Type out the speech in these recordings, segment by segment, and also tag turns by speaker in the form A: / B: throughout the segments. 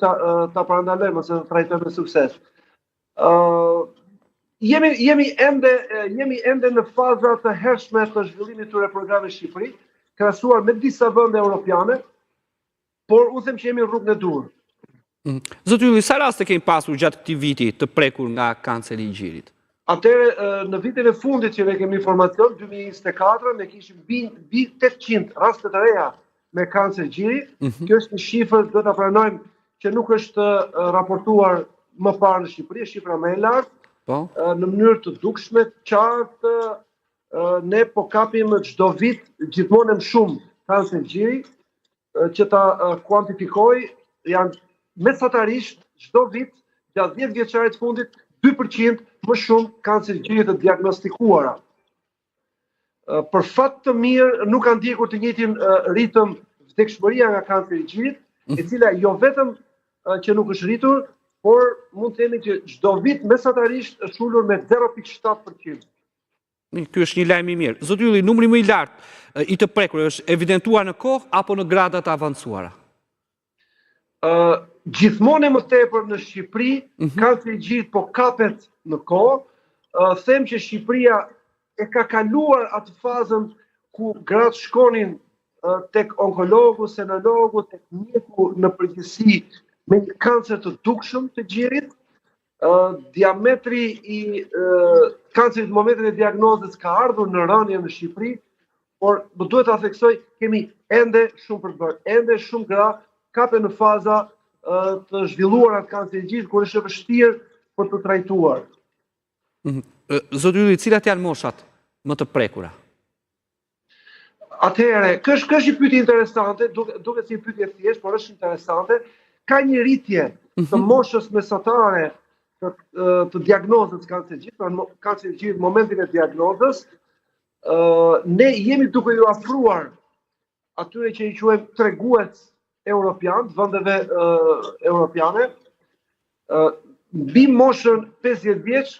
A: ta parandalojmë ose ta trajtojmë me sukses. Jemi ende në faza të hershme të zhvillimit të programeve në Shqipëri, krahasuar me disa vende europiane, por u them që jemi në rrugën e dur.
B: Zoti Ylli, sa raste kemi pasur gjatë këtij viti të prekur nga kanceri i gjirit?
A: Atëherë, në vitin e fundit që ne kemi informacion, 2024, ne kishim mbi 800 raste të reja me kancer gjiri. Kjo është një shifër, do ta pranojmë, që nuk është raportuar më parë në Shqipëri, është shifra më e lartë. Në mënyrë të dukshme, qartë, ne po kapim çdo vit gjithmonë më shumë kancer gjiri, që ta kuantifikoj, janë mesatarisht çdo vit gjatë 10 vjeçarit fundit 2% më shumë kancer gjiri të diagnostikuara. Për fat të mirë nuk kanë ndjekur të njëjtin ritëm vdekshmëria nga kanceri i gjirit, e cila jo vetëm që nuk është rritur, por mund të themi që çdo vit mesatarisht është ulur me 0.7%.
B: Ky është një lajm i mirë. Zoti Ylli, numri më i lartë i të prekur është evidentuar në kohë apo në grada të avancuara?
A: Gjithmonë më tepër në Shqipëri, kanceri i gjirit po kapet në kohë. Them që Shqipëria e ka kaluar atë fazën ku gratë shkonin tek onkologu, senologu, tek mjeku në përgjithësi me një kancer të dukshëm të gjirit. Diametri i kancerit në momentin e diagnozës ka ardhur në rënje në Shqipëri, por më duhet ta theksoj, kemi ende shumë për të bërë, ende shumë gra kapen në faza të zhvilluara të kancerit të gjirit, kur është e vështirë për të trajtuar.
B: Zoti Ylli, cilat janë moshat më të prekura?
A: Atëherë, kjo është një pyetje interesante, duket si një pyetje thjeshtë, por është interesante. Ka një rritje të moshës mesatare të diagnozës kancerit të gjirit, kancerit të gjirit në momentin e diagnozës. Ne jemi duke ju afruar atyre që i quajmë tregues europian, vendeve europiane. Mbi moshën 50 vjeç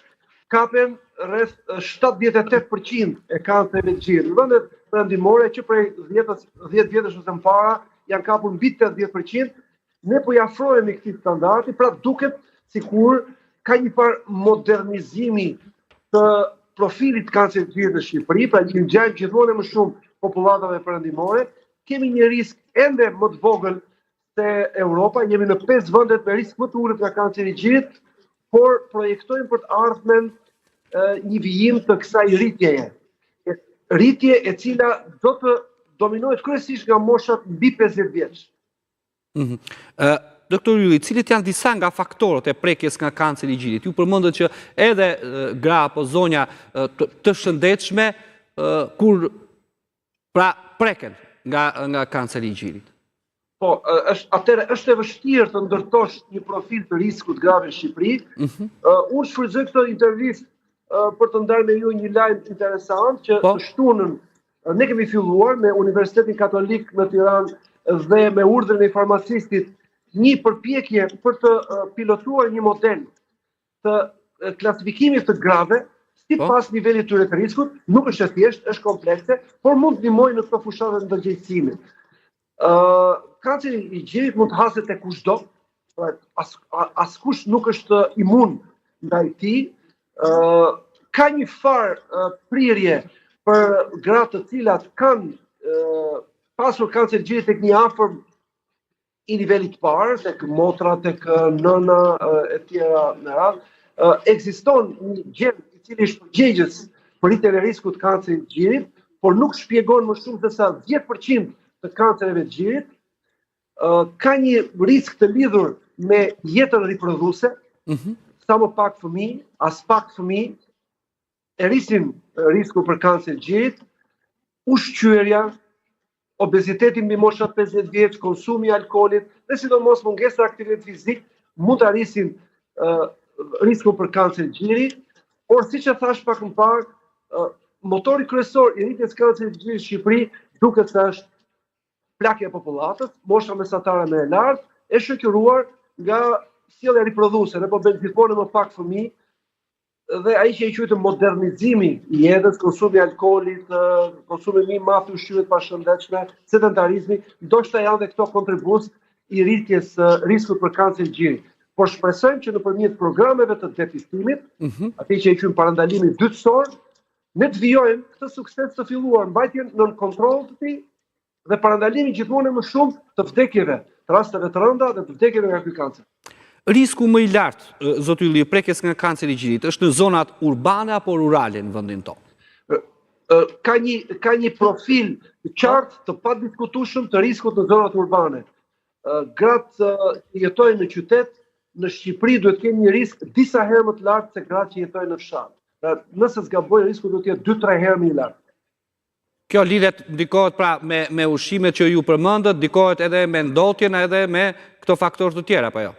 A: kapen rreth 78% e kancerit të gjirit. Në vendet perëndimore që prej 10 vjetësh ose më para janë kapur mbi 80%. Ne po i afrohemi këtij standardi, pra duket sikur ka një farë modernizimi të profilit kancerit të gjirit në Shqipëri, pra që ngjajmë gjithmonë më shumë popullatave perëndimore. Kemi një risk ende më të vogël se Europa, jemi në 5 vendet me risk më të ulët nga kanceri i gjirit, por projektojmë për të ardhmen një vijim të kësaj rritjeje. Rritje e cila do të dominohet kryesisht nga moshat mbi 50 vjeç.
B: Doktor Ylli, cilit janë disa nga faktorët e prekjes nga kanceri i gjirit? Ju përmendët që edhe gra apo zonja të shëndetshme kur pra preken nga kanceri i gjirit.
A: Po, atëherë është e vështirë të ndërtosh një profil të riskut grave në Shqipëri. Unë shfrytëzoj këtë intervistë për të ndarë me ju një lajm interesant që të shtunën ne kemi filluar me Universitetin Katolik në Tiranë dhe me urdhrin e farmacistit një përpjekje për të pilotuar një model të klasifikimit të grave sipas nivelit tyre të riskut. Nuk është e thjeshtë, është komplekse, por mund të ndihmojë në këtë fushatë të ndërgjegjësimit. Kanceri i gjirit mund të haset tek kushdo, askush nuk është imun ndaj tij. Ka një farë prirje për gratë të cilat kanë pasur kancer gjirit tek një afër i nivelit të parë, tek motra, tek nëna e tjera me radhë. Ekziston një gjen i cili është përgjegjës për rritjen e riskut të kancerit të gjirit, por nuk shpjegon më shumë se sa 10% të kancereve të gjirit. Ka një risk të lidhur me jetën riprodhuese, sa më pak fëmijë, as pak fëmijë e rrisin risku për kancer të gjirit, ushqyerja, obeziteti mbi moshat 50 vjeç, konsumi i alkoolit dhe sidomos mungesa e aktivitetit fizik mund të arrisin riskun për kancer gjiri, por siç e thash pak më parë, motori kryesor i rritjes kancerit të gjirit në Shqipëri duket se është plakja e popullatës, mosha mesatare më e lartë, e shoqëruar nga sjellja riprodhuese, ne po bëjmë gjithmonë më pak fëmijë, dhe ai që i quhet modernizimi i jetës, konsumi i alkoolit, konsumi i mafi ushqimeve të pashëndetshme, sedentarizmi, ndoshta janë dhe këto kontribues i rritjes riskut për kancer gjiri. Por shpresojmë që nëpërmjet programeve të depistimit, atë që e quajmë parandalimin dytësor, ne të vijojmë këtë sukses të filluar mbajtjen nën kontroll të tij dhe parandalimin gjithmonë më shumë të vdekjeve, të rasteve të rënda dhe të vdekjeve nga ky kancer.
B: Risku më i lartë, zoti Ylli, prekjes nga kanceri i gjirit, është në zonat urbane apo rurale në vendin tonë?
A: Ka një profil të qartë të padiskutueshëm të riskut në zonat urbane. Gratë që jetojnë në qytet, në Shqipëri duhet kemi një risk disa herë më të lartë se gratë që jetojnë në fshat. Nëse s'gaboj, risku duhet të jetë 2-3 herë më i lartë.
B: Kjo lidhet, ndikohet pra me ushqimet që ju përmendët, ndikohet edhe me ndotjen edhe me këto faktorë të tjera, apo jo?